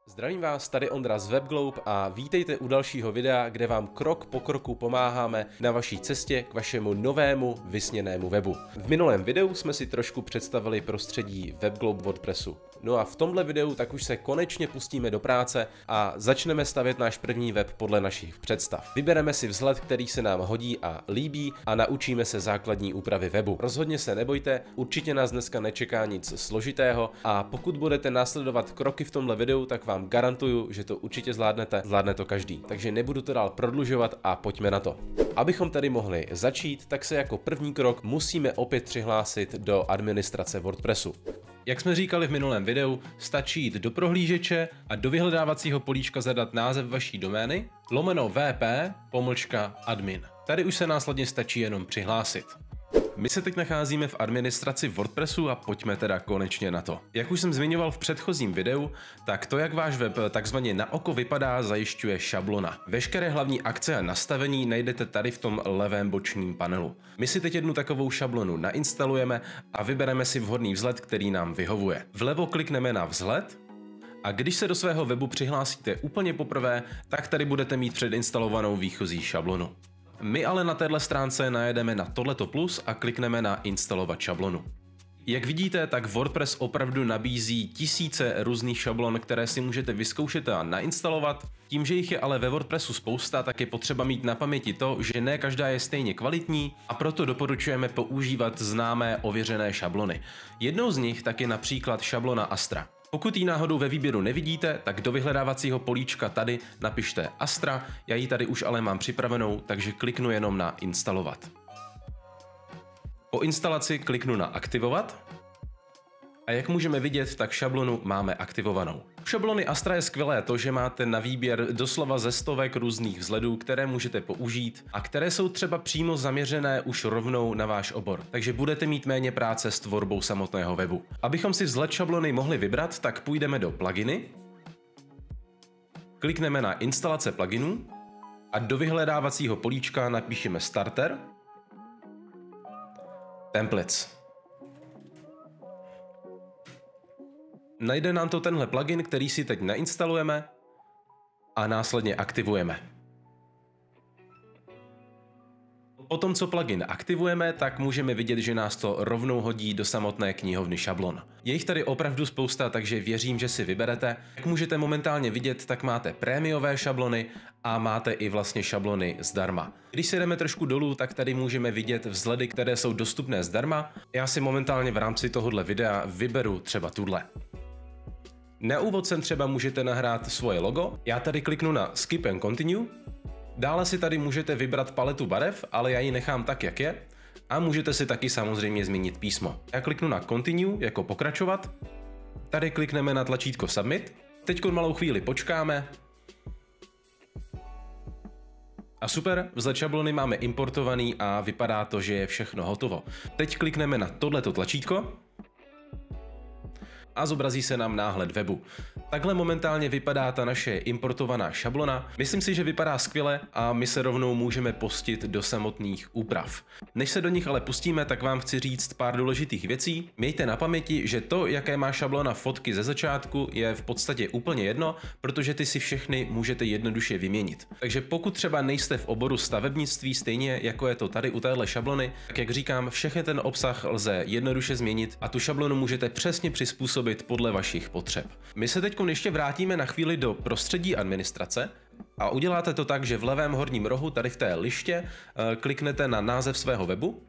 Zdravím vás, tady Ondra z WebGlobe a vítejte u dalšího videa, kde vám krok po kroku pomáháme na vaší cestě k vašemu novému vysněnému webu. V minulém videu jsme si trošku představili prostředí WebGlobe WordPressu. No a v tomhle videu tak už se konečně pustíme do práce a začneme stavět náš první web podle našich představ. Vybereme si vzhled, který se nám hodí a líbí a naučíme se základní úpravy webu. Rozhodně se nebojte, určitě nás dneska nečeká nic složitého a pokud budete následovat kroky v tomhle videu, tak vám garantuju, že to určitě zvládnete, zvládne to každý. Takže nebudu to dál prodlužovat a pojďme na to. Abychom tady mohli začít, tak se jako první krok musíme opět přihlásit do administrace WordPressu. Jak jsme říkali v minulém videu, stačí jít do prohlížeče a do vyhledávacího políčka zadat název vaší domény, /vp/admin. Tady už se následně stačí jenom přihlásit. My se teď nacházíme v administraci WordPressu a pojďme teda konečně na to. Jak už jsem zmiňoval v předchozím videu, tak to, jak váš web takzvaně na oko vypadá, zajišťuje šablona. Veškeré hlavní akce a nastavení najdete tady v tom levém bočním panelu. My si teď jednu takovou šablonu nainstalujeme a vybereme si vhodný vzhled, který nám vyhovuje. Vlevo klikneme na vzhled a když se do svého webu přihlásíte úplně poprvé, tak tady budete mít předinstalovanou výchozí šablonu. My ale na téhle stránce najedeme na tohleto plus a klikneme na instalovat šablonu. Jak vidíte, tak WordPress opravdu nabízí tisíce různých šablon, které si můžete vyzkoušet a nainstalovat. Tím, že jich je ale ve WordPressu spousta, tak je potřeba mít na paměti to, že ne každá je stejně kvalitní a proto doporučujeme používat známé ověřené šablony. Jednou z nich tak je například šablona Astra. Pokud ji náhodou ve výběru nevidíte, tak do vyhledávacího políčka tady napište Astra, já ji tady už ale mám připravenou, takže kliknu jenom na instalovat. Po instalaci kliknu na aktivovat a jak můžeme vidět, tak šablonu máme aktivovanou. U šablony Astra je skvělé to, že máte na výběr doslova ze stovek různých vzhledů, které můžete použít a které jsou třeba přímo zaměřené už rovnou na váš obor, takže budete mít méně práce s tvorbou samotného webu. Abychom si vzhled šablony mohli vybrat, tak půjdeme do pluginy, klikneme na instalace pluginů a do vyhledávacího políčka napíšeme Starter, Templates. Najde nám to tenhle plugin, který si teď nainstalujeme a následně aktivujeme. Potom, co plugin aktivujeme, tak můžeme vidět, že nás to rovnou hodí do samotné knihovny šablon. Je jich tady opravdu spousta, takže věřím, že si vyberete. Jak můžete momentálně vidět, tak máte prémiové šablony a máte i vlastně šablony zdarma. Když se jdeme trošku dolů, tak tady můžeme vidět vzhledy, které jsou dostupné zdarma. Já si momentálně v rámci tohohle videa vyberu třeba tuhle. Na úvod sem třeba můžete nahrát svoje logo. Já tady kliknu na Skip and Continue. Dále si tady můžete vybrat paletu barev, ale já ji nechám tak, jak je. A můžete si taky samozřejmě změnit písmo. Já kliknu na Continue, jako pokračovat. Tady klikneme na tlačítko Submit. Teď malou chvíli počkáme. A super, vzhled šablony máme importovaný a vypadá to, že je všechno hotovo. Teď klikneme na tohleto tlačítko a zobrazí se nám náhled webu. Takhle momentálně vypadá ta naše importovaná šablona. Myslím si, že vypadá skvěle a my se rovnou můžeme pustit do samotných úprav. Než se do nich ale pustíme, tak vám chci říct pár důležitých věcí. Mějte na paměti, že to, jaké má šablona fotky ze začátku, je v podstatě úplně jedno, protože ty si všechny můžete jednoduše vyměnit. Takže pokud třeba nejste v oboru stavebnictví stejně jako je to tady u téhle šablony, tak jak říkám, všechny ten obsah lze jednoduše změnit a tu šablonu můžete přesně přizpůsobit podle vašich potřeb. My se teď ještě vrátíme na chvíli do prostředí administrace a uděláte to tak, že v levém horním rohu tady v té liště kliknete na název svého webu.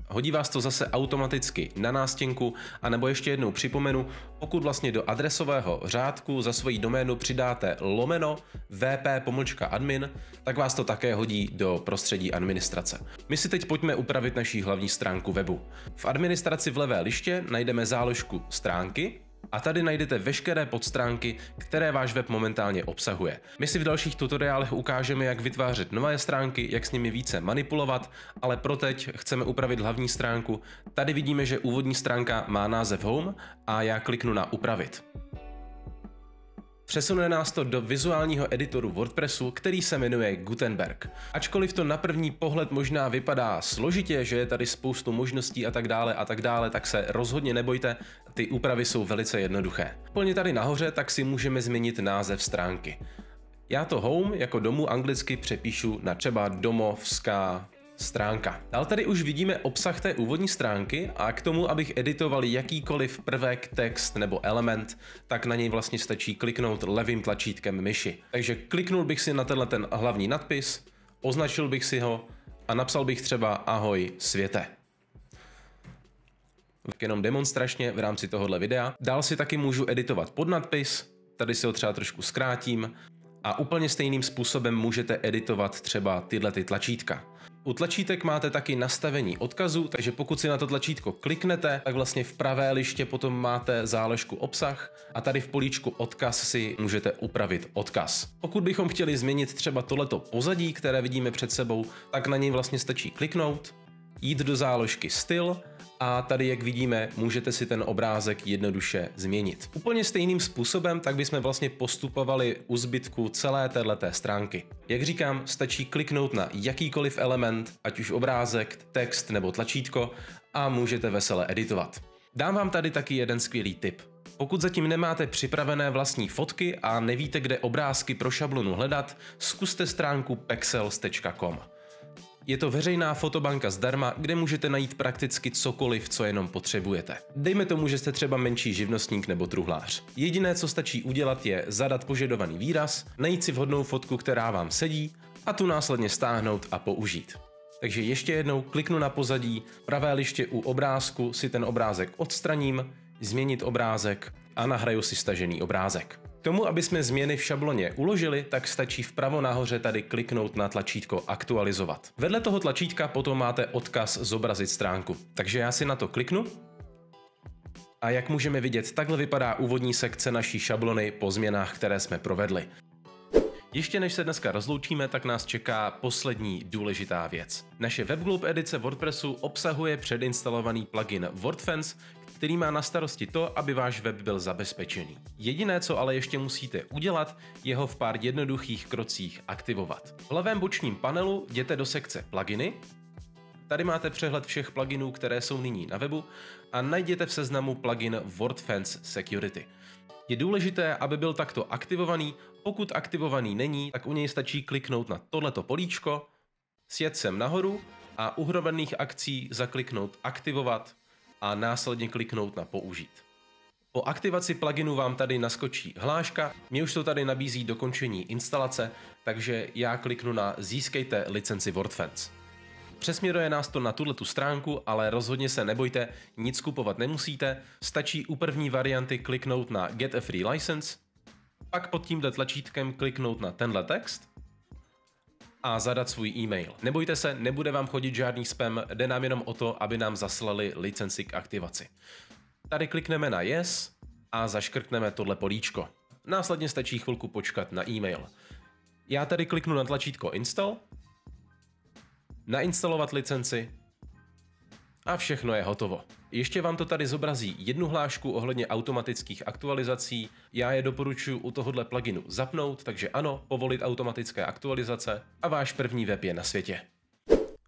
Hodí vás to zase automaticky na nástěnku, anebo ještě jednou připomenu, pokud vlastně do adresového řádku za svoji doménu přidáte /vp/admin, tak vás to také hodí do prostředí administrace. My si teď pojďme upravit naší hlavní stránku webu. V administraci v levé liště najdeme záložku stránky a tady najdete veškeré podstránky, které váš web momentálně obsahuje. My si v dalších tutoriálech ukážeme, jak vytvářet nové stránky, jak s nimi více manipulovat, ale pro teď chceme upravit hlavní stránku. Tady vidíme, že úvodní stránka má název Home a já kliknu na Upravit. V Přesune nás to do vizuálního editoru WordPressu, který se jmenuje Gutenberg. Ačkoliv to na první pohled možná vypadá složitě, že je tady spoustu možností a tak dále, tak se rozhodně nebojte, ty úpravy jsou velice jednoduché. Úplně tady nahoře tak si můžeme změnit název stránky. Já to home jako domů anglicky přepíšu na třeba domovská stránka. Dál tady už vidíme obsah té úvodní stránky a k tomu, abych editoval jakýkoliv prvek, text nebo element, tak na něj vlastně stačí kliknout levým tlačítkem myši. Takže kliknul bych si na tenhle ten hlavní nadpis, označil bych si ho a napsal bych třeba ahoj světe. Jenom demonstračně v rámci tohohle videa. Dál si taky můžu editovat podnadpis, tady si ho třeba trošku zkrátím a úplně stejným způsobem můžete editovat třeba tyhle tlačítka. U tlačítek máte taky nastavení odkazu, takže pokud si na to tlačítko kliknete, tak vlastně v pravé liště potom máte záložku obsah a tady v políčku odkaz si můžete upravit odkaz. Pokud bychom chtěli změnit třeba tohleto pozadí, které vidíme před sebou, tak na něj vlastně stačí kliknout, jít do záložky styl a tady, jak vidíme, můžete si ten obrázek jednoduše změnit. Úplně stejným způsobem tak bychom vlastně postupovali u zbytku celé téhleté stránky. Jak říkám, stačí kliknout na jakýkoliv element, ať už obrázek, text nebo tlačítko a můžete vesele editovat. Dám vám tady taky jeden skvělý tip. Pokud zatím nemáte připravené vlastní fotky a nevíte, kde obrázky pro šablonu hledat, zkuste stránku pexels.com. Je to veřejná fotobanka zdarma, kde můžete najít prakticky cokoliv, co jenom potřebujete. Dejme tomu, že jste třeba menší živnostník nebo truhlář. Jediné, co stačí udělat, je zadat požadovaný výraz, najít si vhodnou fotku, která vám sedí, a tu následně stáhnout a použít. Takže ještě jednou kliknu na pozadí, pravé liště u obrázku si ten obrázek odstraním, změnit obrázek a nahraju si stažený obrázek. K tomu, aby jsme změny v šabloně uložili, tak stačí vpravo nahoře tady kliknout na tlačítko aktualizovat. Vedle toho tlačítka potom máte odkaz zobrazit stránku. Takže já si na to kliknu a jak můžeme vidět, takhle vypadá úvodní sekce naší šablony po změnách, které jsme provedli. Ještě než se dneska rozloučíme, tak nás čeká poslední důležitá věc. Naše WebGlobe edice WordPressu obsahuje předinstalovaný plugin WordFence, který má na starosti to, aby váš web byl zabezpečený. Jediné, co ale ještě musíte udělat, je ho v pár jednoduchých krocích aktivovat. V levém bočním panelu jděte do sekce pluginy. Tady máte přehled všech pluginů, které jsou nyní na webu a najděte v seznamu plugin WordFence Security. Je důležité, aby byl takto aktivovaný. Pokud aktivovaný není, tak u něj stačí kliknout na tohleto políčko, sjet sem nahoru a u hromadných akcí zakliknout aktivovat a následně kliknout na použít. Po aktivaci pluginu vám tady naskočí hláška, mě už to tady nabízí dokončení instalace, takže já kliknu na získejte licenci WordFence. Přesměruje nás to na tuhletu stránku, ale rozhodně se nebojte, nic kupovat nemusíte, stačí u první varianty kliknout na Get a Free License, pak pod tímhle tlačítkem kliknout na tenhle text a zadat svůj e-mail. Nebojte se, nebude vám chodit žádný spam, jde nám jenom o to, aby nám zaslali licenci k aktivaci. Tady klikneme na Yes a zaškrtneme tohle políčko. Následně stačí chvilku počkat na e-mail. Já tady kliknu na tlačítko Install, nainstalovat licenci a všechno je hotovo. Ještě vám to tady zobrazí jednu hlášku ohledně automatických aktualizací. Já je doporučuji u tohohle pluginu zapnout, takže ano, povolit automatické aktualizace a váš první web je na světě.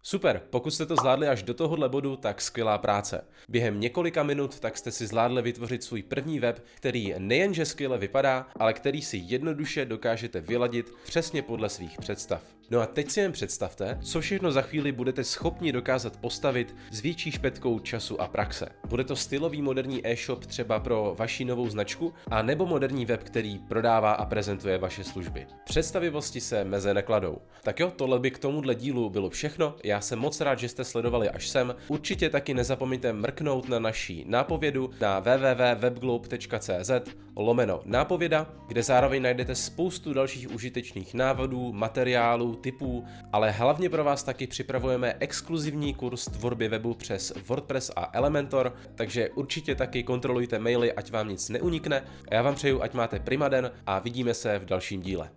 Super, pokud jste to zvládli až do tohohle bodu, tak skvělá práce. Během několika minut tak jste si zvládli vytvořit svůj první web, který nejenže skvěle vypadá, ale který si jednoduše dokážete vyladit přesně podle svých představ. No a teď si jen představte, co všechno za chvíli budete schopni dokázat postavit s větší špetkou času a praxe. Bude to stylový moderní e-shop třeba pro vaši novou značku, a nebo moderní web, který prodává a prezentuje vaše služby. Představivosti se meze nekladou. Tak jo, tohle by k tomuhle dílu bylo všechno. Já jsem moc rád, že jste sledovali až sem. Určitě taky nezapomeňte mrknout na naší nápovědu na www.webglobe.cz/nápověda, kde zároveň najdete spoustu dalších užitečných návodů, materiálů, tipů, ale hlavně pro vás taky připravujeme exkluzivní kurz tvorby webu přes WordPress a Elementor, takže určitě taky kontrolujte maily, ať vám nic neunikne. A já vám přeju, ať máte prima den a vidíme se v dalším díle.